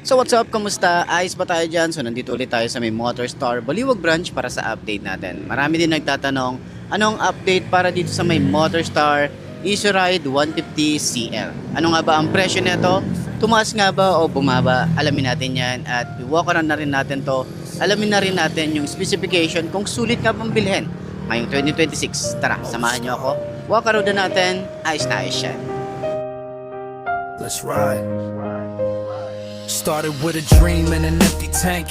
So what's up? Kamusta? Ayos ba tayo dyan? So nandito ulit tayo sa may Motorstar Baliwag branch para sa update natin. Marami din nagtatanong, anong update para dito sa may Motorstar Easy Ride 150CL? Ano nga ba ang presyo nito? Tumaas nga ba o bumaba? Alamin natin yan at i-walk around na rin natin to. Alamin na rin natin yung specification kung sulit nga bang bilhin ngayong 2026. Tara, samahan nyo ako. Walk around na natin. Ayos na ayos yan. Let's ride. Started with a dream and an empty tank.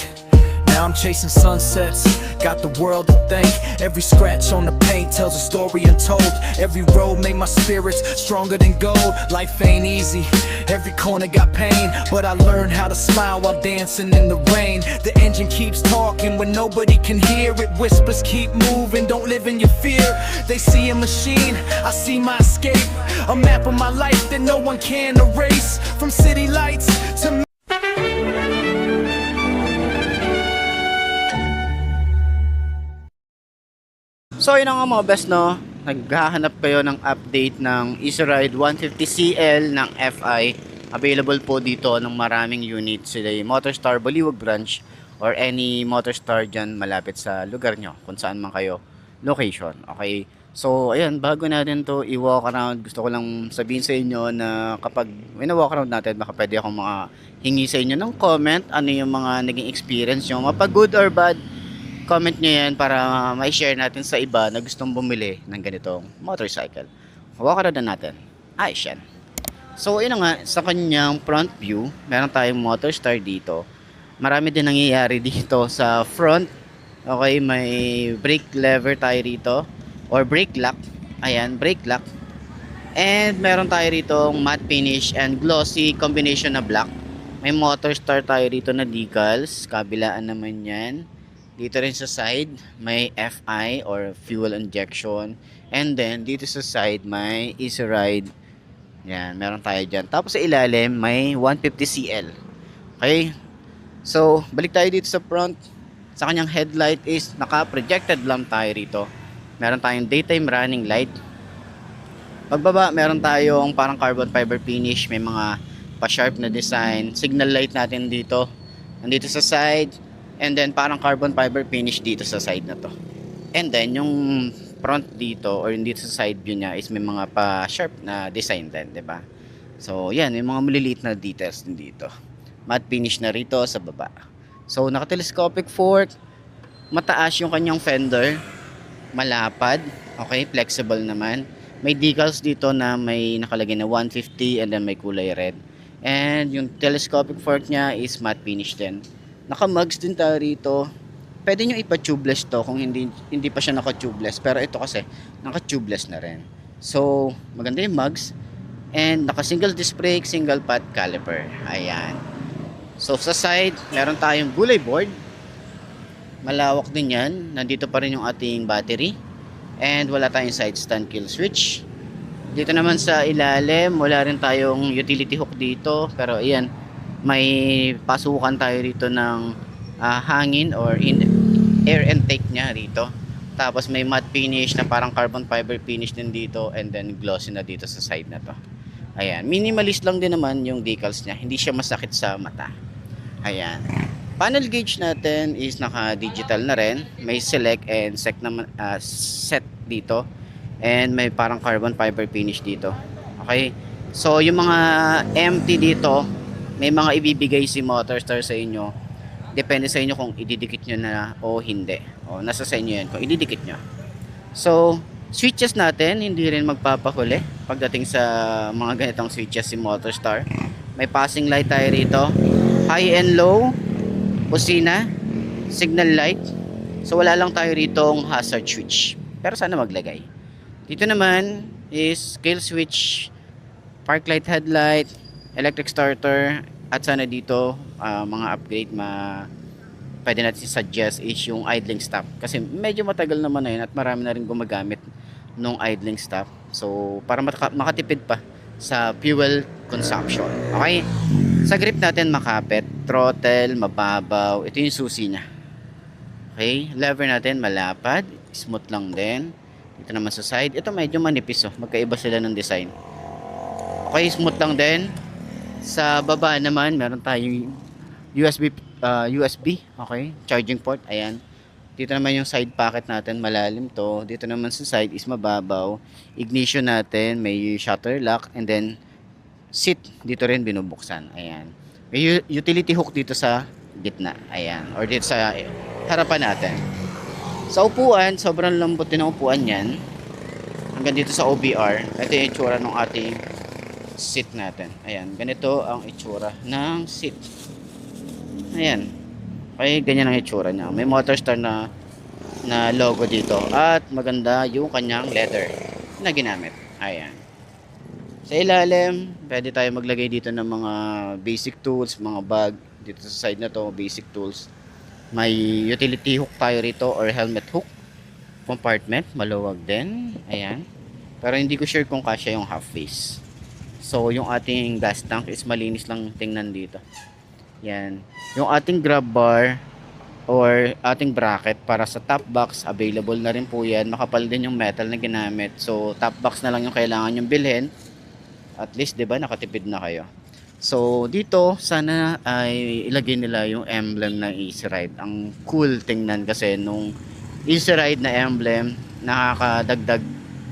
Now I'm chasing sunsets, got the world to thank. Every scratch on the paint tells a story untold. Every road made my spirits stronger than gold. Life ain't easy, every corner got pain, but I learned how to smile while dancing in the rain. The engine keeps talking when nobody can hear it. Whispers keep moving, don't live in your fear. They see a machine, I see my escape. A map of my life that no one can erase. From city lights to So yun nga mga best, no, naghahanap kayo ng update ng Easy Ride 150CL ng FI. Available po dito ng maraming units sila yung Motorstar Baliwag branch or any Motorstar dyan malapit sa lugar nyo kung saan man kayo location. Okay, so ayan, bago natin to i-walk around, gusto ko lang sabihin sa inyo na kapag wina-walk around natin, baka pwede akong hingi sa inyo ng comment, ano yung mga naging experience nyo, mapa good or bad. Comment nyo yan para ma-share natin sa iba na gustong bumili ng ganitong motorcycle. Walk around na natin. Ayos yan. So yun nga, sa kanyang front view, meron tayong Motorstar dito. Marami din nangyayari dito sa front. Okay, may brake lever tayo rito or brake lock. Ayan, brake lock. And meron tayo rito matte finish and glossy combination na black. May Motorstar tayo rito na decals. Kabilaan naman yan. Dito rin sa side, may FI or fuel injection. And then, dito sa side, may Easy Ride. Yan, meron tayo dyan. Tapos sa ilalim, may 150CL. Okay? So, balik tayo dito sa front. Sa kanyang headlight is naka-projected lamp tayo rito. Meron tayong daytime running light. Pagbaba, meron tayong parang carbon fiber finish. May mga pa-sharp na design. Signal light natin dito. Nandito sa side. And then parang carbon fiber finish dito sa side na to. And then yung front dito or dito sa side view niya is may mga pa-sharp na design din, 'di ba? So, yan, may mga maliliit na details din dito. Matte finish na rito sa baba. So, naka-telescopic fork, mataas yung kanyang fender, malapad, okay, flexible naman. May decals dito na may nakalagay na 150 and then may kulay red. And yung telescopic fork niya is matte finish din. Naka-mugs din tayo rito. Pwede nyo ipa-tubeless to kung hindi pa siya naka-tubeless. Pero ito kasi, naka-tubeless na rin. So, maganda yung mugs. And naka-single disc brake, single pot caliper. Ayan. So, sa side, meron tayong gulay board. Malawak din yan. Nandito pa rin yung ating battery. And wala tayong side stand kill switch. Dito naman sa ilalim, wala rin tayong utility hook dito. Pero ayan, may pasukan tayo rito ng hangin or air intake niya rito. Tapos may matte finish na parang carbon fiber finish din dito and then glossy na dito sa side na to. Ayan, minimalist lang din naman yung decals niya. Hindi siya masakit sa mata. Ayan. Panel gauge natin is naka-digital na rin. May select and set dito. And may parang carbon fiber finish dito. Okay. So yung mga empty dito, may mga ibibigay si Motorstar sa inyo. Depende sa inyo kung ididikit nyo na o hindi. O, nasa sa inyo yan kung ididikit nyo. So, switches natin, hindi rin magpapahuli pagdating sa mga ganitong switches si Motorstar. May passing light tayo rito. High and low. Busina. Signal light. So, wala lang tayo ritong hazard switch. Pero sana maglagay. Dito naman is kill switch, park light, headlight, electric starter, at sana dito mga upgrade pwede natin suggest is yung idling stop kasi medyo matagal naman na yun at marami na rin gumagamit nung idling stop, so para makatipid pa sa fuel consumption. Okay, sa grip natin makapit, throttle mababaw, ito yung susi nya. Okay, lever natin malapad, smooth lang din. Dito naman sa side, ito medyo manipis, magkaiba sila ng design. Okay, smooth lang din. Sa baba naman, meron tayong USB, okay? Charging port, ayan. Dito naman yung side pocket natin, malalim to. Dito naman sa side is mababaw. Ignition natin, may shutter lock, and then seat dito rin binubuksan. Ayan. May utility hook dito sa gitna. Ayan. Or dito sa harapan natin. Sa upuan, sobrang lambot din ang upuan yan. Hanggang dito sa OBR. Ito yung itsura ng ating seat natin. Ayan. Ganito ang itsura ng seat. Ayan. Okay, ganyan ang itsura niya. May Motorstar na logo dito. At maganda yung kanyang leather na ginamit. Ayan. Sa ilalim, pwede tayo maglagay dito ng mga basic tools, mga bag. Dito sa side na to, basic tools. May utility hook tayo rito or helmet hook. Compartment, maluwag din. Ayan. Pero hindi ko sure kung kasya yung half face. So, yung ating gas tank is malinis lang tingnan dito. Yan. Yung ating grab bar or ating bracket para sa top box, available na rin po yan. Makapal din yung metal na ginamit. So, top box na lang yung kailangan yung bilhin. At least, 'di ba, nakatipid na kayo. So, dito sana ay ilagay nila yung emblem ng Easy Ride. Ang cool tingnan kasi nung Easy Ride na emblem, nakakadagdag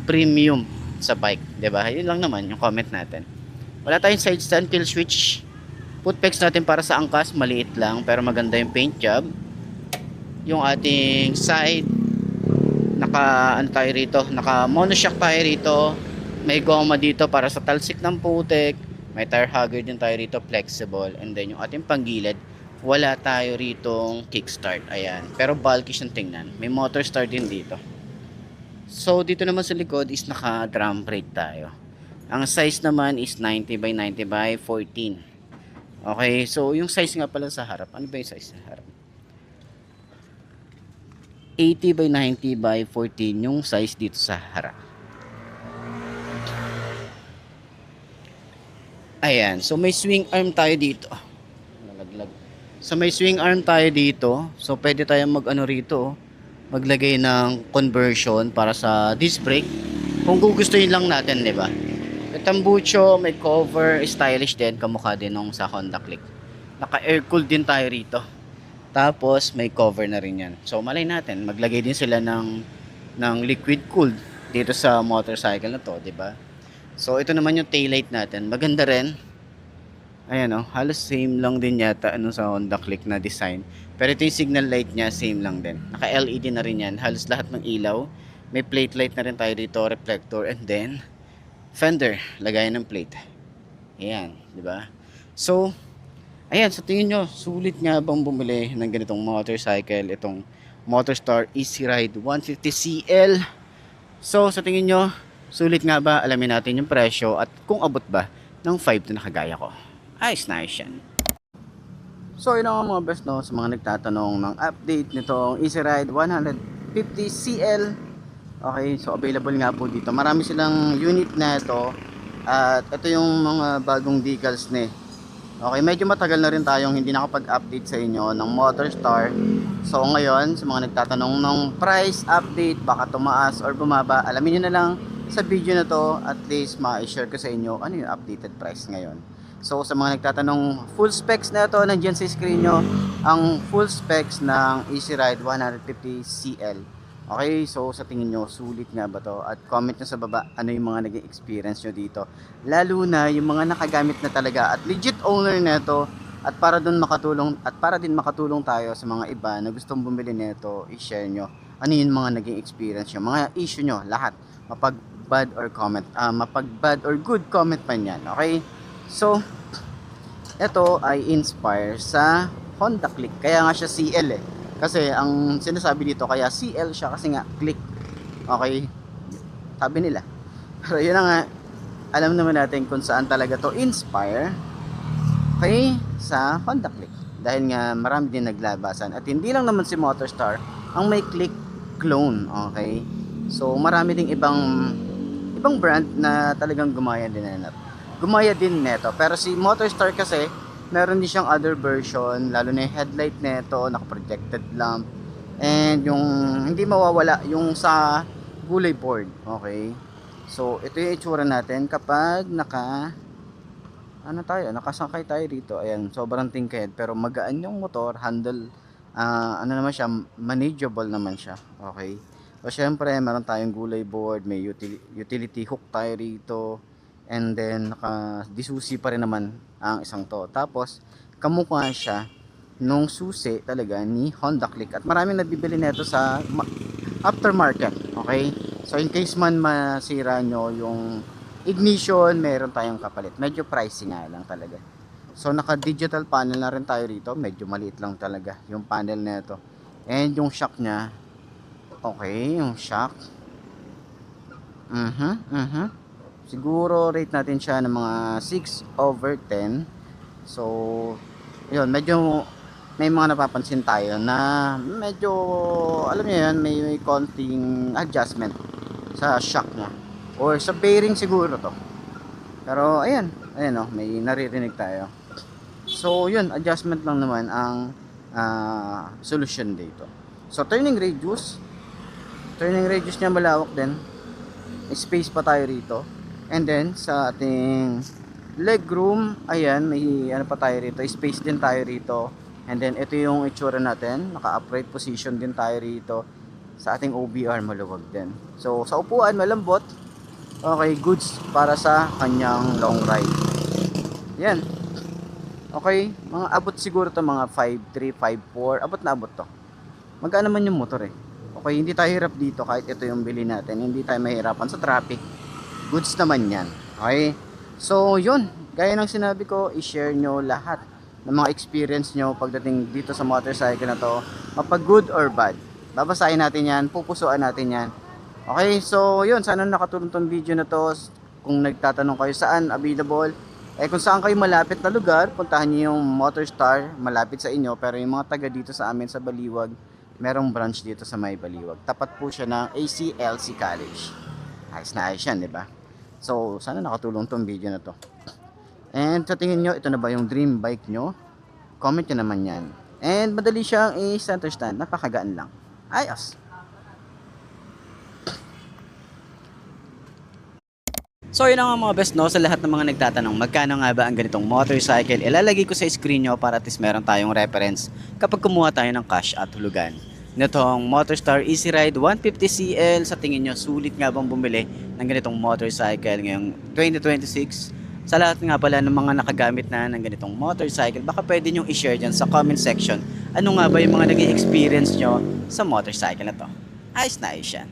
premium sa bike, 'di ba? Yun lang naman yung comment natin. Wala tayong side stand, kill switch. Footpegs natin para sa angkas, maliit lang pero maganda yung paint job. Yung ating side, naka ano tayo rito, naka monoshock tayo rito. May goma dito para sa talsik ng putik. May tire hugger din tayo rito, flexible. And then yung ating panggilid, wala tayo ritong kickstart. Ayan. Pero bulky siyang tingnan. May Motorstar din dito. So dito naman sa likod is naka drum brake tayo. Ang size naman is 90 by 90 by 14. Okay, so yung size nga pala sa harap. Ano ba yung size sa harap? 80 by 90 by 14 yung size dito sa harap. Ayan, so may swing arm tayo dito. Nalaglag. So may swing arm tayo dito. So pwede tayong mag-ano rito, maglagay ng conversion para sa disc brake. Kung gugustuhin lang natin, 'di ba? Tambucho, may cover, stylish din, kamukha din nung sa Honda Click. Naka-air cooled din tayo rito. Tapos may cover na rin 'yan. So malay natin, maglagay din sila ng liquid cooled dito sa motorcycle na 'to, 'di ba? So ito naman yung taillight natin. Maganda rin. Ayan oh, halos same lang din yata ano sa Honda Click na design. Pero ito yung signal light niya, same lang din. Naka LED na rin yan. Halos lahat ng ilaw. May plate light na rin tayo dito, reflector, and then fender, lagayan ng plate. Ayan, di ba? So, ayan, sa tingin nyo, sulit nga bang bumili ng ganitong motorcycle, itong Motorstar Easy Ride 150CL? So, sa tingin nyo, sulit nga ba? Alamin natin yung presyo at kung abot ba ng 5 na kagaya ko. Ayos na ayos yan. So, yun ang mga best no, sa mga nagtatanong ng update nitong Easy Ride 150CL. Okay, so available nga po dito. Marami silang unit na ito. At ito yung mga bagong decals ni. Okay, medyo matagal na rin tayong hindi nakapag-update sa inyo ng Motorstar. So ngayon, sa mga nagtatanong ng price update, baka tumaas or bumaba, alamin nyo na lang sa video na to. At least ma-share ko sa inyo ano yung updated price ngayon. So sa mga nagtatanong full specs na ito, nandiyan sa screen nyo ang full specs ng Easy Ride 150CL. Okay, so sa tingin nyo, sulit nga ba to? At comment nyo sa baba ano yung mga naging experience nyo dito. Lalo na yung mga nakagamit na talaga at legit owner nito. At para din makatulong tayo sa mga iba na gustong bumili nito, i-share nyo ano yung mga naging experience nyo, mga issue nyo, lahat. Mapag bad or good comment pa yan. Okay, so ito ay inspire sa Honda Click. Kaya nga siya CL eh. Kasi ang sinasabi dito kaya CL siya kasi nga click. Okay, sabi nila. Pero yun na nga, alam naman natin kung saan talaga to inspire. Okay, sa Honda Click. Dahil nga marami din naglabasan. At hindi lang naman si Motorstar ang may click clone. Okay, so marami ding ibang brand na talagang gumaya din neto. Pero si Motorstar kasi meron din siyang other version, lalo na yung headlight nito, naka-projected lamp, and yung hindi mawawala yung sa gulay board. Okay, so ito yung itsura natin kapag ano tayo, nakasakay tayo dito. Ayan, sobrang tingkad pero magaan yung motor, handle, ano naman siya, manageable naman siya. Okay. So syempre, meron tayong gulay board, may utility hook tayo rito. And then naka disusi pa rin naman ang isang to. Tapos kamukha siya nung susi talaga ni Honda Click at maraming nagbibili nito sa aftermarket. Okay? So in case man masira nyo yung ignition, meron tayong kapalit. Medyo pricey nga lang talaga. So naka digital panel na rin tayo rito. Medyo maliit lang talaga yung panel nito. And yung shock nya, okay, yung shock, siguro rate natin siya ng mga 6/10. So yun, medyo may mga napapansin tayo na medyo, alam niyo yun, may konting adjustment sa shock nya or sa bearing siguro to. Pero ayan oh, may naririnig tayo. So yun, adjustment lang naman ang solution dito. So turning radius nya malawak din. May space pa tayo rito. And then sa ating leg room, ayan, may ano pa tayo rito, space din tayo rito. And then ito yung itsura natin, naka-upright position din tayo rito. Sa ating OBR maluwag din. So sa upuan malambot. Okay, goods para sa kanyang long ride. Yan. Okay, mga abot siguro to mga 5.3, 5.4, abot na abot to. Magaan naman yung motor eh. Okay, hindi tayo hirap dito kahit ito yung bili natin. Hindi tayo mahirapan sa traffic. Goods naman yan. Okay? So, yun. Gaya ng sinabi ko, i-share nyo lahat ng mga experience nyo pagdating dito sa motorcycle na to. Mapag good or bad. Babasahin natin yan. Pupusuan natin yan. Okay? So, yun. Sana nakatulong tong video na to. Kung nagtatanong kayo saan available. Kung saan kayo malapit na lugar, puntahan nyo yung Motorstar. Malapit sa inyo. Pero yung mga taga dito sa amin sa Baliwag, merong branch dito sa May Baliwag. Tapat po siya ng ACLC College. Ayos na ayos yan, di ba? So, sana nakatulong tong video na to. And sa tingin nyo, ito na ba yung dream bike nyo? Comment nyo naman yan. And madali siyang i-center stand. Napakagaan lang. Ayos! So yun ang mga best no, sa lahat ng mga nagtatanong magkano nga ba ang ganitong motorcycle, ilalagay ko sa screen nyo para at least meron tayong reference kapag kumuha tayo ng cash at hulugan. Nitong Motorstar Easy Ride 150CL, sa tingin nyo sulit nga bang bumili ng ganitong motorcycle ngayong 2026? Sa lahat nga pala ng mga nakagamit na ng ganitong motorcycle, baka pwede nyo i-share dyan sa comment section ano nga ba yung mga naging experience nyo sa motorcycle na to. Ayos na ayos yan.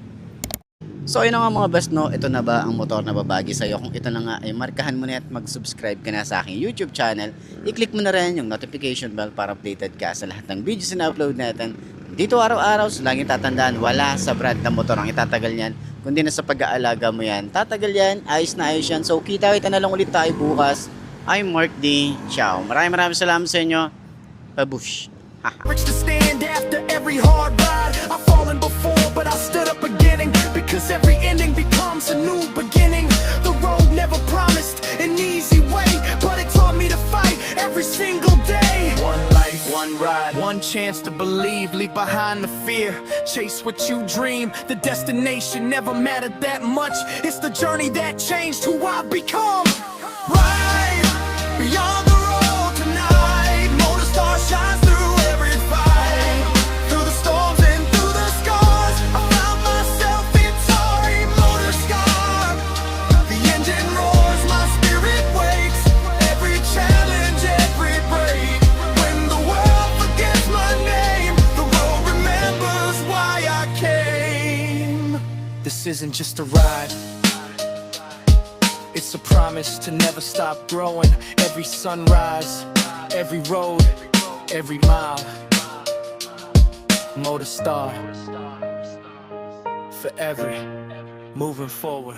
So yun na nga mga best no, ito na ba ang motor na babagi sa'yo? Kung ito na nga ay markahan mo na at mag-subscribe ka na sa aking YouTube channel, i-click mo na rin yung notification bell para updated ka sa lahat ng videos na upload natin. Dito araw-araw, so laging tatandaan, wala sa brand na motor ang itatagal niyan, kundi na sa pag-aalaga mo yan. Tatagal yan, ayos na ayos yan. So kita-kita na lang ulit tayo bukas. I'm Mark D. Ciao. Maraming salamat sa inyo. Babush. Reach to stand after every hard ride. I've fallen before, but I stood up again. Because every ending becomes a new beginning. The road never promised an easy way, but it taught me to fight every single day. One life, one ride, one chance to believe. Leave behind the fear, chase what you dream. The destination never mattered that much. It's the journey that changed who I've become. Ride beyond the road tonight. Motorstar shines through. This isn't just a ride, it's a promise to never stop growing. Every sunrise, every road, every mile. Motorstar, forever moving forward.